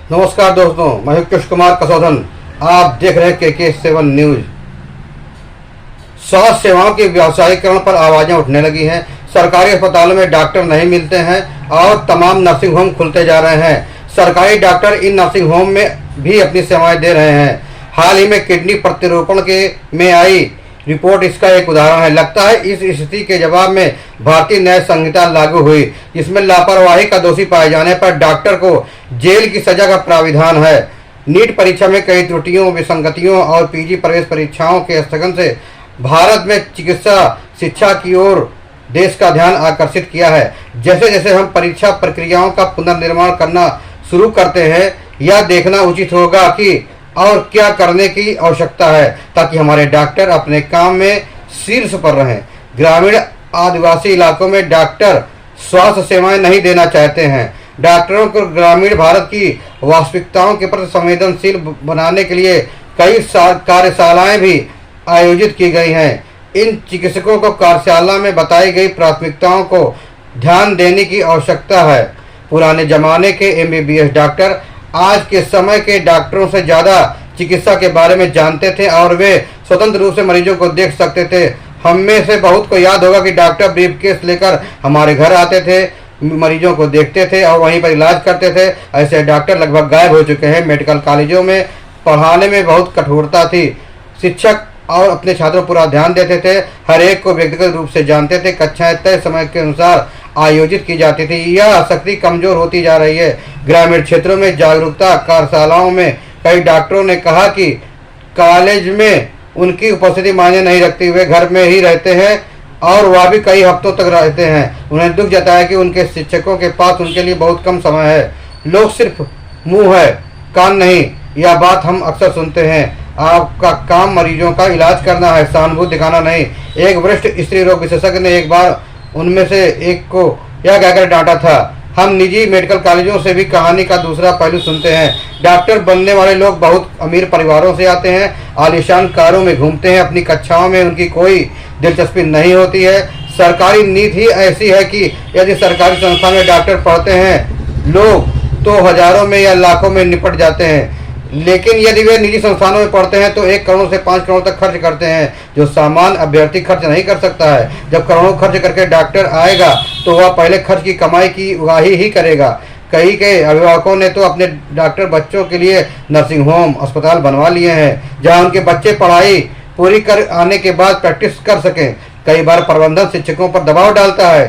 नमस्कार दोस्तों, मैं हूं कृष्ण कुमार कसौधन। आप देख रहे हैं KK7 न्यूज। स्वास्थ्य सेवाओं के व्यावसायीकरण पर आवाजें उठने लगी हैं। सरकारी अस्पतालों में डॉक्टर नहीं मिलते हैं और तमाम नर्सिंग होम खुलते जा रहे हैं। सरकारी डॉक्टर इन नर्सिंग होम में भी अपनी सेवाएं दे रहे हैं। हाल ही में किडनी प्रत्यारोपण में आई रिपोर्ट इसका एक उदाहरण है। लगता है इस स्थिति के जवाब में भारतीय न्याय संहिता लागू हुई, जिसमें लापरवाही का दोषी पाए जाने पर डॉक्टर को जेल की सजा का प्राविधान है। नीट परीक्षा में कई त्रुटियों, विसंगतियों और PG प्रवेश परीक्षाओं के स्थगन से भारत में चिकित्सा शिक्षा की ओर देश का ध्यान आकर्षित किया है। जैसे जैसे हम परीक्षा प्रक्रियाओं का पुनर्निर्माण करना शुरू करते हैं, यह देखना उचित होगा कि और क्या करने की आवश्यकता है ताकि हमारे डॉक्टर अपने काम में शीर्ष पर रहें। ग्रामीण आदिवासी इलाकों में डॉक्टर स्वास्थ्य सेवाएं नहीं देना चाहते हैं। डॉक्टरों को ग्रामीण भारत की वास्तविकताओं के प्रति संवेदनशील बनाने के लिए कई कार्यशालाएं भी आयोजित की गई हैं। इन चिकित्सकों को कार्यशाला में बताई गई प्राथमिकताओं को ध्यान देने की आवश्यकता है। पुराने जमाने के MBBS डॉक्टर आज के समय के डॉक्टरों से ज़्यादा चिकित्सा के बारे में जानते थे और वे स्वतंत्र रूप से मरीजों को देख सकते थे। हम में से बहुत को याद होगा कि डॉक्टर ब्रीफकेस लेकर हमारे घर आते थे, मरीजों को देखते थे और वहीं पर इलाज करते थे। ऐसे डॉक्टर लगभग गायब हो चुके हैं। मेडिकल कॉलेजों में पढ़ाने में बहुत कठोरता थी। शिक्षक और अपने छात्रों पर पूरा ध्यान देते थे, हर एक को व्यक्तिगत रूप से जानते थे। कक्षाएं तय समय के अनुसार आयोजित की जाती थी। यह आसक्ति कमजोर होती जा रही है। ग्रामीण क्षेत्रों में जागरूकता कार्यशालाओं में कई डॉक्टरों ने कहा कि कॉलेज में उनकी उपस्थिति मायने नहीं रखती, वे घर में ही रहते हैं और वह भी कई हफ्तों तक रहते हैं। उन्हें दुख जताया कि उनके शिक्षकों के पास उनके लिए बहुत कम समय है। लोग सिर्फ मुंह है, कान नहीं, यह बात हम अक्सर सुनते हैं। आपका काम मरीजों का इलाज करना है, सहानुभूति दिखाना नहीं। एक वरिष्ठ स्त्री रोग विशेषज्ञ ने एक बार उनमें से एक को यह कहकर डांटा था। हम निजी मेडिकल कॉलेजों से भी कहानी का दूसरा पहलू सुनते हैं। डॉक्टर बनने वाले लोग बहुत अमीर परिवारों से आते हैं, आलीशान कारों में घूमते हैं, अपनी कक्षाओं में उनकी कोई दिलचस्पी नहीं होती है। सरकारी नीति ही ऐसी है कि यदि सरकारी संस्था में डॉक्टर पढ़ते हैं लोग तो हजारों में या लाखों में निपट जाते हैं, लेकिन यदि वे निजी संस्थानों में पढ़ते हैं तो 1 करोड़ से 5 करोड़ तक खर्च करते हैं, जो सामान्य अभ्यर्थी खर्च नहीं कर सकता है। जब करोड़ों खर्च करके डॉक्टर आएगा तो वह पहले खर्च की कमाई की उगाही ही करेगा। कई के अभिभावकों ने तो अपने डॉक्टर बच्चों के लिए नर्सिंग होम, अस्पताल बनवा लिए हैं, जहां उनके बच्चे पढ़ाई पूरी कर आने के बाद प्रैक्टिस कर सकें। कई बार प्रबंधन शिक्षकों पर दबाव डालता है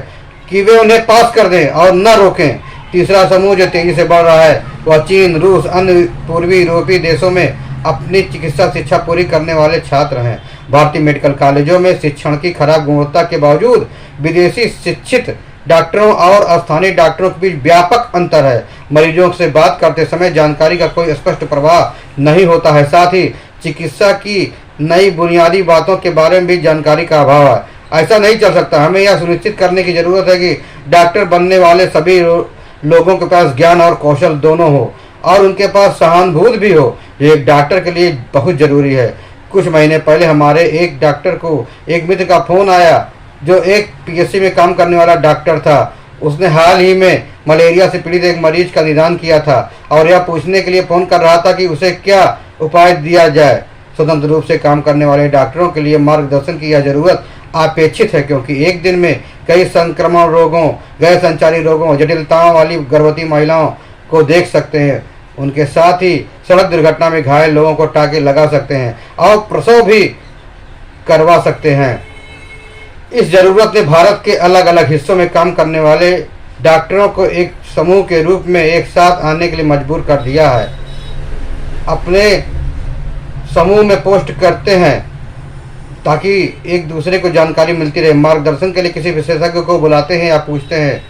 कि वे उन्हें पास कर दें और न रोकें। तीसरा समूह जो तेजी से बढ़ रहा है वह चीन, रूस, अन्य पूर्वी यूरोपीय देशों में अपनी चिकित्सा शिक्षा पूरी करने वाले छात्र हैं। भारतीय मेडिकल कॉलेजों में शिक्षण की खराब गुणवत्ता के बावजूद विदेशी शिक्षित डॉक्टरों और स्थानीय डॉक्टरों के बीच व्यापक अंतर है। मरीजों से बात करते समय जानकारी का कोई स्पष्ट प्रवाह नहीं होता है। साथ ही चिकित्सा की नई बुनियादी बातों के बारे में भी जानकारी का अभाव है। ऐसा नहीं चल सकता। हमें यह सुनिश्चित करने की जरूरत है कि डॉक्टर बनने वाले सभी लोगों के पास ज्ञान और कौशल दोनों हो और उनके पास सहानुभूति भी हो, जो एक डॉक्टर के लिए बहुत जरूरी है। कुछ महीने पहले हमारे एक डॉक्टर को एक मित्र का फोन आया जो एक PSC में काम करने वाला डॉक्टर था। उसने हाल ही में मलेरिया से पीड़ित एक मरीज का निदान किया था और यह पूछने के लिए फोन कर रहा था कि उसे क्या उपाय दिया जाए। स्वतंत्र रूप से काम करने वाले डॉक्टरों के लिए मार्गदर्शन की यह जरूरत अपेक्षित है, क्योंकि एक दिन में कई संक्रमण रोगों, गैर संचारी रोगों, जटिलताओं वाली गर्भवती महिलाओं को देख सकते हैं। उनके साथ ही सड़क दुर्घटना में घायल लोगों को टाँके लगा सकते हैं और प्रसव भी करवा सकते हैं। इस जरूरत ने भारत के अलग अलग हिस्सों में काम करने वाले डॉक्टरों को एक समूह के रूप में एक साथ आने के लिए मजबूर कर दिया है। अपने समूह में पोस्ट करते हैं ताकि एक दूसरे को जानकारी मिलती रहे। मार्गदर्शन के लिए किसी विशेषज्ञ को बुलाते हैं या पूछते हैं।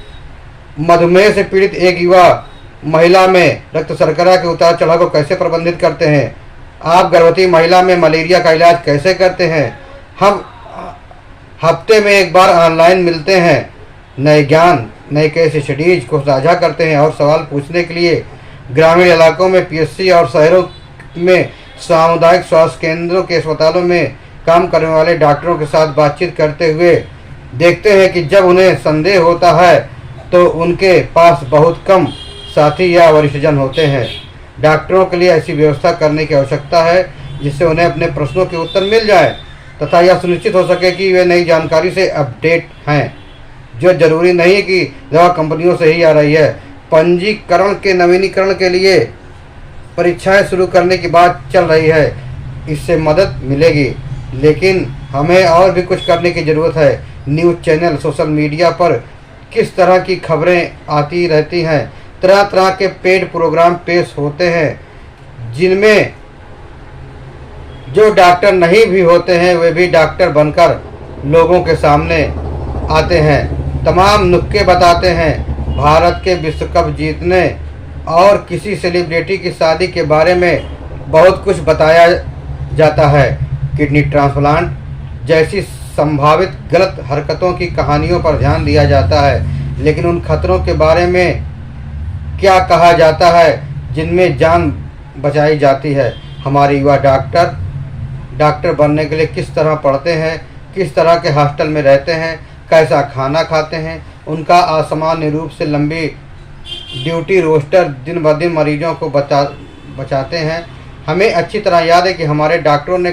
मधुमेह से पीड़ित एक युवा महिला में रक्त शर्करा के उतार चढ़ाव को कैसे प्रबंधित करते हैं? आप गर्भवती महिला में मलेरिया का इलाज कैसे करते हैं? हम हफ्ते में एक बार ऑनलाइन मिलते हैं, नए ज्ञान, नए केस स्टडीज को साझा करते हैं और सवाल पूछने के लिए ग्रामीण इलाकों में PSC और शहरों में सामुदायिक स्वास्थ्य केंद्रों के अस्पतालों में काम करने वाले डॉक्टरों के साथ बातचीत करते हुए देखते हैं कि जब उन्हें संदेह होता है तो उनके पास बहुत कम साथी या वरिष्ठजन होते हैं। डॉक्टरों के लिए ऐसी व्यवस्था करने की आवश्यकता है जिससे उन्हें अपने प्रश्नों के उत्तर मिल जाए तथा यह सुनिश्चित हो सके कि वे नई जानकारी से अपडेट हैं, जो जरूरी नहीं है कि दवा कंपनियों से ही आ रही है। पंजीकरण के नवीनीकरण के लिए परीक्षाएं शुरू करने की बात चल रही है, इससे मदद मिलेगी, लेकिन हमें और भी कुछ करने की ज़रूरत है। न्यूज़ चैनल, सोशल मीडिया पर किस तरह की खबरें आती रहती हैं, तरह तरह के पेड प्रोग्राम पेश होते हैं जिनमें जो डॉक्टर नहीं भी होते हैं वे भी डॉक्टर बनकर लोगों के सामने आते हैं, तमाम नुक्के बताते हैं। भारत के विश्व कप जीतने और किसी सेलिब्रिटी की शादी के बारे में बहुत कुछ बताया जाता है। किडनी ट्रांसप्लांट जैसी संभावित गलत हरकतों की कहानियों पर ध्यान दिया जाता है, लेकिन उन खतरों के बारे में क्या कहा जाता है जिनमें जान बचाई जाती है। हमारे युवा डॉक्टर बनने के लिए किस तरह पढ़ते हैं, किस तरह के हॉस्टल में रहते हैं, कैसा खाना खाते हैं, उनका असामान्य रूप से लंबी ड्यूटी रोस्टर दिन ब दिन मरीजों को बचाते हैं। हमें अच्छी तरह याद है कि हमारे डॉक्टरों ने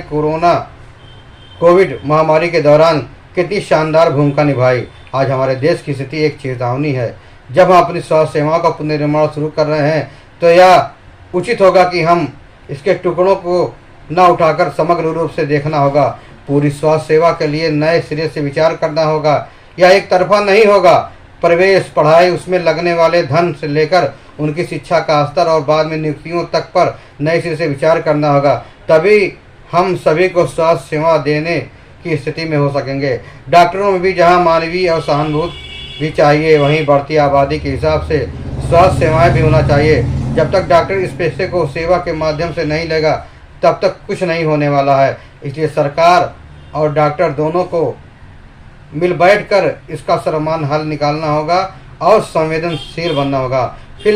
कोविड महामारी के दौरान कितनी शानदार भूमिका निभाई। आज हमारे देश की स्थिति एक चेतावनी है। जब हम अपनी स्वास्थ्य सेवाओं का पुनर्निर्माण शुरू कर रहे हैं तो यह उचित होगा कि हम इसके टुकड़ों को न उठाकर समग्र रूप से देखना होगा। पूरी स्वास्थ्य सेवा के लिए नए सिरे से विचार करना होगा। यह एक तरफा नहीं होगा। प्रवेश, पढ़ाई, उसमें लगने वाले धन से लेकर उनकी शिक्षा का स्तर और बाद में नियुक्तियों तक पर नए सिरे से विचार करना होगा। तभी हम सभी को स्वास्थ्य सेवा देने की स्थिति में हो सकेंगे। डॉक्टरों में भी जहां मानवीय और सहानुभूति भी चाहिए, वहीं बढ़ती आबादी के हिसाब से स्वास्थ्य सेवाएं भी होना चाहिए। जब तक डॉक्टर इस पेशे को सेवा के माध्यम से नहीं लेगा तब तक कुछ नहीं होने वाला है। इसलिए सरकार और डॉक्टर दोनों को मिल बैठकर इसका सर्वमान्य हल निकालना होगा और संवेदनशील बनना होगा। फिर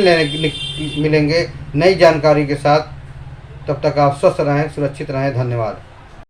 मिलेंगे नई जानकारी के साथ। तब तक आप स्वस्थ रहें, सुरक्षित रहें। धन्यवाद।